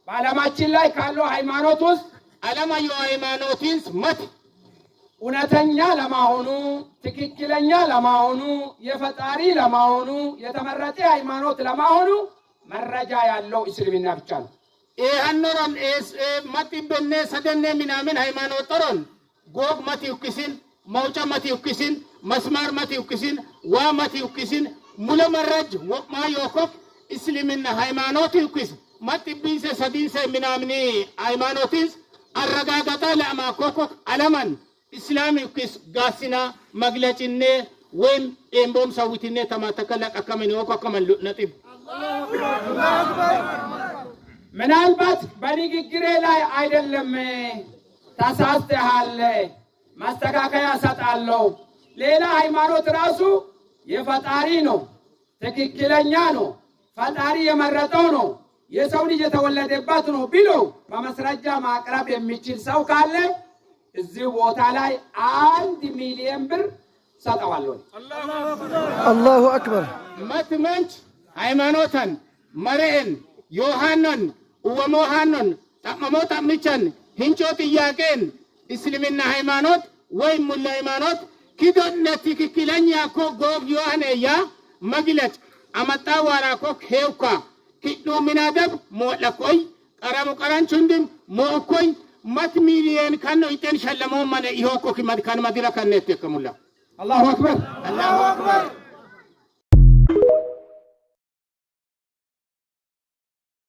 በዓለማችን ላይ ካለው ሃይማኖት ውስጥ ዓለማዊ ሃይማኖትስ መት እውነተኛ ለማሆኑ ትክክለኛ ለማሆኑ የፈጣሪ ለማሆኑ የተመረጠ ሃይማኖት ለማሆኑ መረጃ ያለው እስልምና ብቻ ነው። ይሄንኖን መት በነ ሰደነ ምናምን ሃይማኖት ጠሮን ጎግ መት ይክሲን መውጫ መት ይክሲን መስማር መት ይክሲን ዋ መት ይክሲን ሙለ መረጅ ወማ ይወኮክ እስልምና ሃይማኖት ይክስ መት ቢሰ ሰዲሰ ምናምን ሃይማኖትስ አረጋጋታ ለማኮኮ ዓለማን إسلام يكس قاسنا مغلقينه وين إمبوم سويتينه تما تكلك أكمل وكو كمل نتيب من البات بنيجي لاي አይደለም ታሳስተሃል ማስተካከያ ሰጣለው ሌላ ሃይማኖት ራሱ የፈጣሪ ነው ትክክለኛ ነው ፈጣሪ የመረጠው ነው የሰው ልጅ የተወለደበት ነው ቢሎ በመስረጃ ማቅረብ የሚችል ሰው ካለ እዚህ ቦታ ላይ 1 ሚሊዮን ብር ሰጣዋለሁ። አላሁ አክበር ማትመንች ሃይማኖተን መረን ዮሐንስ ወሞሐንስ ተቀሞታ ምቸን ህንጮ ጥያቄን እስልምና ሃይማኖት ወይ ሙላ ሃይማኖት ኪዶነ ትክክለኛ ኮ ጎብ ዮሐንያ መግለጽ አመጣ ዋራኮ ሄውካ ኪዱ ሚናደብ ሞለኮይ ቀራሙ ቀራንቹንድም ሞኮይ مات مليون كانوا يتنشل لهم من يهوكوا كمان كان مديرة كان نتكمل الله الله أكبر الله أكبر